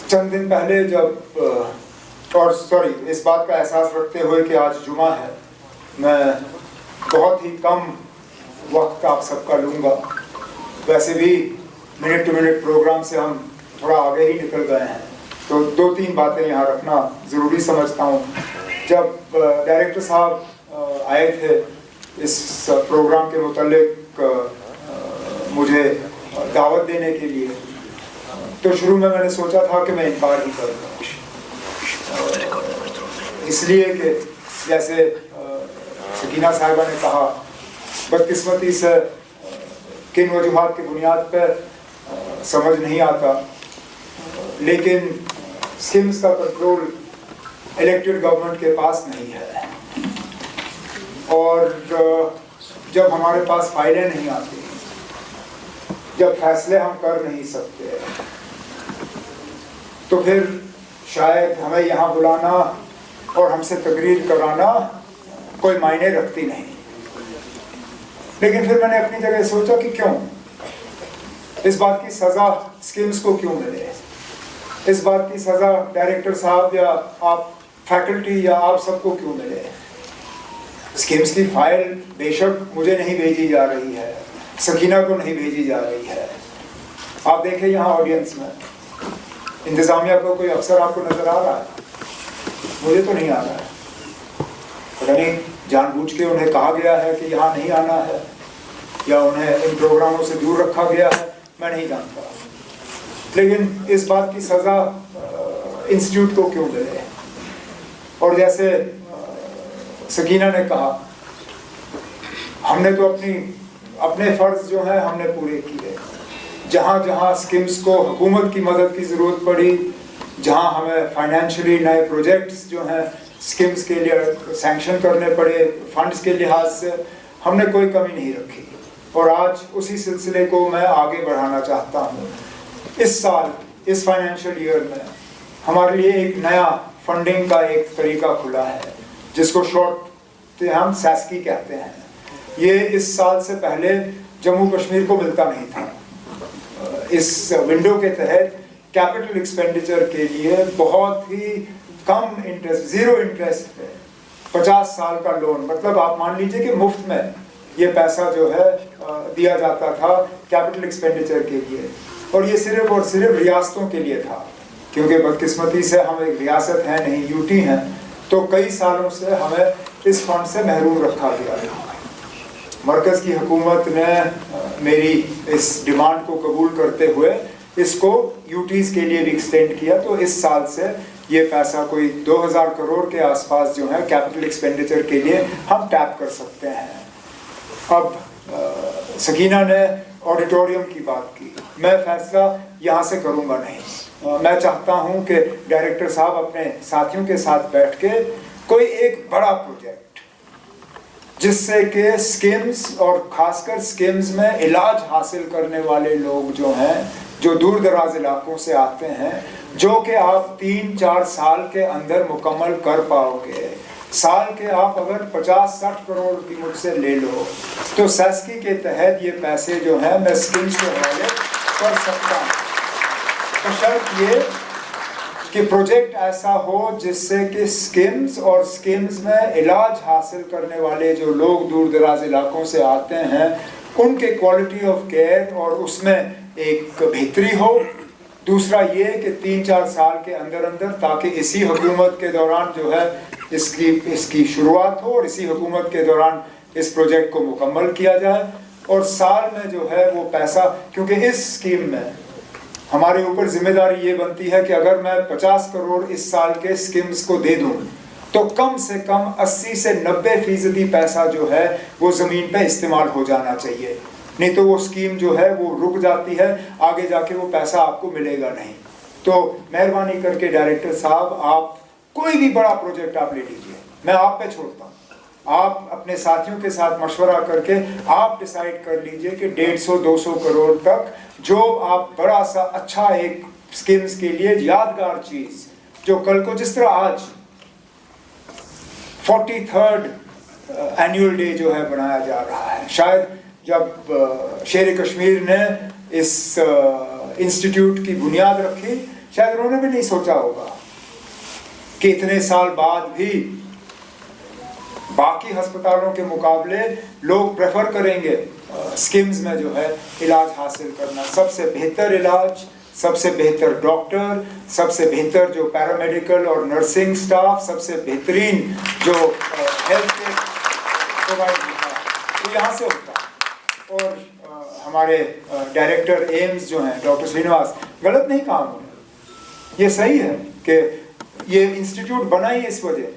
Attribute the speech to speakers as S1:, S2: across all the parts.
S1: चंद दिन पहले इस बात का एहसास रखते हुए कि आज जुमा है, मैं बहुत ही कम वक्त आप सबका लूँगा। वैसे भी मिनट टू मिनट प्रोग्राम से हम थोड़ा आगे ही निकल गए हैं, तो 2-3 बातें यहाँ रखना ज़रूरी समझता हूँ। जब डायरेक्टर साहब आए थे इस प्रोग्राम के मुतालिक मुझे दावत देने के लिए, तो शुरू में मैंने सोचा था कि मैं इनकार ही करूँगा, इसलिए कि जैसे सकीना साहिबा ने कहा, बदकिस्मती से किन वजूहात की बुनियाद पर समझ नहीं आता, लेकिन स्कीम्स का कंट्रोल इलेक्टेड गवर्नमेंट के पास नहीं है, और जब हमारे पास फाइलें नहीं आती, जब फैसले हम कर नहीं सकते, तो फिर शायद हमें यहाँ बुलाना और हमसे तकरीर कराना कोई मायने रखती नहीं। लेकिन फिर मैंने अपनी जगह सोचा कि क्यों इस बात की सज़ा स्कीम्स को क्यों मिले, इस बात की सज़ा डायरेक्टर साहब या आप फैकल्टी या आप सबको क्यों मिले। स्कीम्स की फाइल बेशक मुझे नहीं भेजी जा रही है, सकीना को नहीं भेजी जा रही है। आप देखें यहाँ ऑडियंस में इंतज़ामिया को कोई अफसर आपको नज़र आ रहा है? मुझे तो नहीं आ रहा है। पता नहीं जानबूझ के उन्हें कहा गया है कि यहाँ नहीं आना है, या उन्हें इन प्रोग्रामों से दूर रखा गया है, मैं नहीं जानता। लेकिन इस बात की सज़ा इंस्टीट्यूट को क्यों मिले। और जैसे सकीना ने कहा, हमने तो अपने फ़र्ज जो हैं हमने पूरे किए। जहाँ जहाँ स्कीम्स को हुकूमत की मदद की ज़रूरत पड़ी, जहाँ हमें फाइनेंशियली नए प्रोजेक्ट्स जो हैं स्कीम्स के लिए सैंक्शन करने पड़े फंड्स के लिहाज से, हमने कोई कमी नहीं रखी। और आज उसी सिलसिले को मैं आगे बढ़ाना चाहता हूँ। इस साल, इस फाइनेंशियल ईयर में हमारे लिए एक नया फंडिंग का एक तरीका खुला है, जिसको शॉर्ट हम सैस्की कहते हैं। ये इस साल से पहले जम्मू कश्मीर को मिलता नहीं था। इस विंडो के तहत कैपिटल एक्सपेंडिचर के लिए बहुत ही कम इंटरेस्ट, 0 इंटरेस्ट पे 50 साल का लोन, मतलब आप मान लीजिए कि मुफ्त में ये पैसा जो है दिया जाता था कैपिटल एक्सपेंडिचर के लिए। और ये सिर्फ और सिर्फ रियासतों के लिए था, क्योंकि बदकिस्मती से हम एक रियासत हैं नहीं, यूटी हैं, तो कई सालों से हमें इस फंड से महरूम रखा गया था। मरकज़ की हुकूमत ने मेरी इस डिमांड को कबूल करते हुए इसको यूटीज़ के लिए भी एक्सटेंड किया, तो इस साल से ये पैसा कोई 2000 करोड़ के आसपास जो है कैपिटल एक्सपेंडिचर के लिए हम टैप कर सकते हैं। अब सकीना ने ऑडिटोरियम की बात की, मैं फैसला यहाँ से करूँगा नहीं। मैं चाहता हूँ कि डायरेक्टर साहब अपने साथियों के साथ बैठ के कोई एक बड़ा प्रोजेक्ट, जिससे कि स्कीम्स और ख़ासकर स्कीम्स में इलाज हासिल करने वाले लोग जो हैं, जो दूर दराज इलाकों से आते हैं, जो कि आप 3-4 साल के अंदर मुकम्मल कर पाओगे। साल के आप अगर 50-60 करोड़ भी मुझसे ले लो, तो सैस्की के तहत ये पैसे जो हैं मैं स्कीम्स के हवाले कर सकता हूँ। तो शर्त ये कि प्रोजेक्ट ऐसा हो जिससे कि स्कीम्स और स्कीम्स में इलाज हासिल करने वाले जो लोग दूर दराज इलाकों से आते हैं, उनके क्वालिटी ऑफ केयर और उसमें एक बेहतरी हो। दूसरा ये कि 3-4 साल के अंदर अंदर, ताकि इसी हुकूमत के दौरान जो है इसकी शुरुआत हो और इसी हुकूमत के दौरान इस प्रोजेक्ट को मुकम्मल किया जाए। और साल में जो है वो पैसा, क्योंकि इस स्कीम में हमारे ऊपर जिम्मेदारी ये बनती है कि अगर मैं 50 करोड़ इस साल के स्कीम्स को दे दूं, तो कम से कम 80 से 90% पैसा जो है वो ज़मीन पे इस्तेमाल हो जाना चाहिए। नहीं तो वो स्कीम जो है वो रुक जाती है, आगे जाके वो पैसा आपको मिलेगा नहीं। तो मेहरबानी करके डायरेक्टर साहब, आप कोई भी बड़ा प्रोजेक्ट आप ले लीजिए, मैं आप पे छोड़ता हूँ। आप अपने साथियों के साथ मशवरा करके आप डिसाइड कर लीजिए कि 150-200 करोड़ तक जो आप बड़ा सा अच्छा एक स्कीम्स के लिए यादगार चीज़, जो कल को जिस तरह आज 43rd एनुअल डे जो है बनाया जा रहा है, शायद जब शेर कश्मीर ने इस इंस्टीट्यूट की बुनियाद रखी, शायद उन्होंने भी नहीं सोचा होगा कि इतने साल बाद भी बाकी अस्पतालों के मुकाबले लोग प्रेफर करेंगे स्किम्स में जो है इलाज हासिल करना। सबसे बेहतर इलाज, सबसे बेहतर डॉक्टर, सबसे बेहतर जो पैरामेडिकल और नर्सिंग स्टाफ, सबसे बेहतरीन जो हेल्थ केयर प्रोवाइड होता है तो यहाँ से होता है। और हमारे डायरेक्टर एम्स जो हैं डॉक्टर श्रीनिवास, गलत नहीं कहा उन्होंने, ये सही है कि ये इंस्टीट्यूट बना ही इस वजह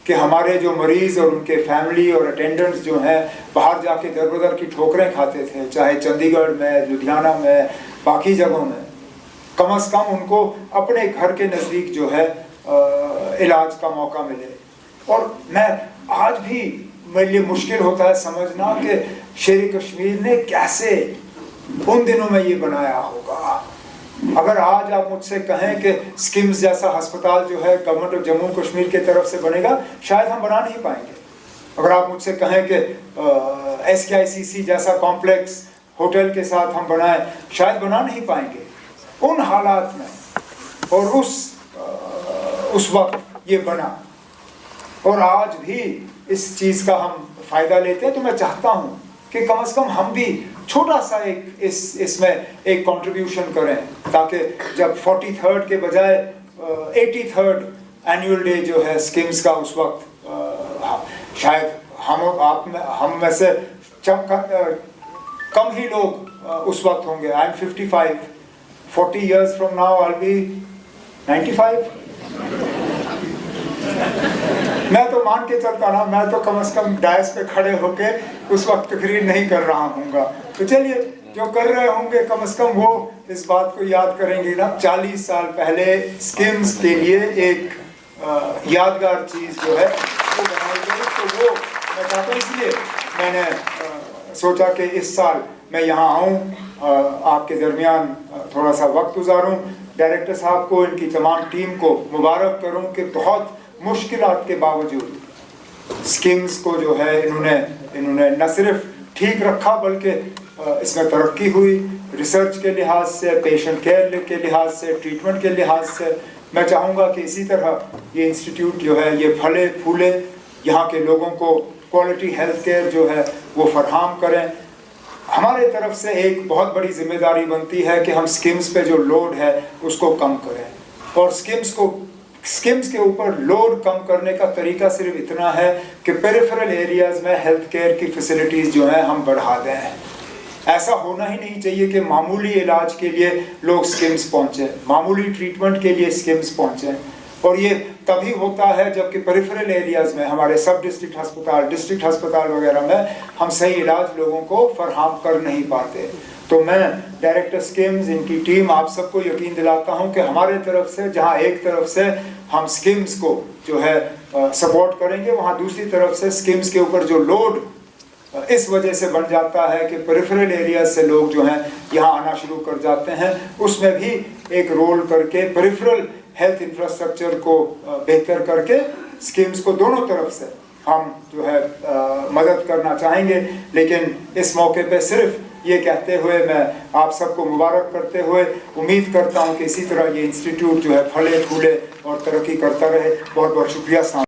S1: कि हमारे जो मरीज़ और उनके फैमिली और अटेंडेंट्स जो हैं बाहर जाके दर बदर की ठोकरें खाते थे, चाहे चंडीगढ़ में, लुधियाना में, बाकी जगहों में, कम से कम उनको अपने घर के नज़दीक जो है इलाज का मौका मिले। और मैं आज भी मेरे लिए मुश्किल होता है समझना कि शेर कश्मीर ने कैसे उन दिनों में ये बनाया होगा। अगर आज आप मुझसे कहें कि स्किम्स जैसा अस्पताल जो है गवर्नमेंट ऑफ जम्मू कश्मीर की तरफ से बनेगा, शायद हम बना नहीं पाएंगे। अगर आप मुझसे कहें कि SKICC जैसा कॉम्प्लेक्स होटल के साथ हम बनाएं, शायद बना नहीं पाएंगे उन हालात में। और उस वक्त ये बना और आज भी इस चीज़ का हम फ़ायदा लेते हैं। तो मैं चाहता हूँ कि कम से कम हम भी छोटा सा एक इसमें एक कंट्रीब्यूशन करें, ताकि जब 43rd के बजाय 83rd एनुअल डे जो है स्किम्स का उस वक्त शायद हम में से कम ही लोग उस वक्त होंगे। I am 55, 40 years from now I'll be 95। मैं तो मान के चलता ना, मैं तो कम से कम डायस पे खड़े होके उस वक्त तकरीर नहीं कर रहा हूँगा। तो चलिए, जो कर रहे होंगे कम से कम वो इस बात को याद करेंगे ना, 40 साल पहले स्किम्स के लिए एक यादगार चीज़ जो है वो बनाई गई। तो वो मैं चाहता हूँ, इसलिए मैंने सोचा कि इस साल मैं यहाँ आऊँ, आपके दरमियान थोड़ा सा वक्त गुजारूँ, डायरेक्टर साहब को, इनकी तमाम टीम को मुबारक करूँ कि बहुत मुश्किलात के बावजूद स्किम्स को जो है इन्होंने न सिर्फ ठीक रखा बल्कि इसमें तरक्की हुई, रिसर्च के लिहाज से, पेशेंट केयर के लिहाज से, ट्रीटमेंट के लिहाज से। मैं चाहूँगा कि इसी तरह ये इंस्टीट्यूट जो है ये फले फूले, यहाँ के लोगों को क्वालिटी हेल्थ केयर जो है वो फराहम करें। हमारे तरफ से एक बहुत बड़ी जिम्मेदारी बनती है कि हम स्किम्स पे जो लोड है उसको कम करें। और स्किम्स के ऊपर लोड कम करने का तरीका सिर्फ इतना है कि पेरिफेरल एरियाज़ में हेल्थ केयर की फैसिलिटीज़ जो हैं हम बढ़ा दें। ऐसा होना ही नहीं चाहिए कि मामूली इलाज के लिए लोग स्किम्स पहुँचें, मामूली ट्रीटमेंट के लिए स्किम्स पहुँचें। और ये तभी होता है जबकि पेरिफेरल एरियाज़ में, हमारे सब डिस्ट्रिक्ट अस्पताल, डिस्ट्रिक्ट अस्पताल वगैरह में हम सही इलाज लोगों को फराहम कर नहीं पाते। तो मैं डायरेक्टर स्किम्स, इनकी टीम, आप सबको यकीन दिलाता हूं कि हमारे तरफ से, जहां एक तरफ से हम स्किम्स को जो है सपोर्ट करेंगे, वहां दूसरी तरफ से स्किम्स के ऊपर जो लोड इस वजह से बन जाता है कि पेरिफेरल एरिया से लोग जो हैं यहाँ आना शुरू कर जाते हैं, उसमें भी एक रोल करके पेरिफेरल हेल्थ इंफ्रास्ट्रक्चर को बेहतर करके स्कीम्स को दोनों तरफ से हम जो है मदद करना चाहेंगे। लेकिन इस मौके पे सिर्फ ये कहते हुए मैं आप सबको मुबारक करते हुए उम्मीद करता हूँ कि इसी तरह ये इंस्टीट्यूट जो है फले फूले और तरक्की करता रहे। बहुत बहुत शुक्रिया।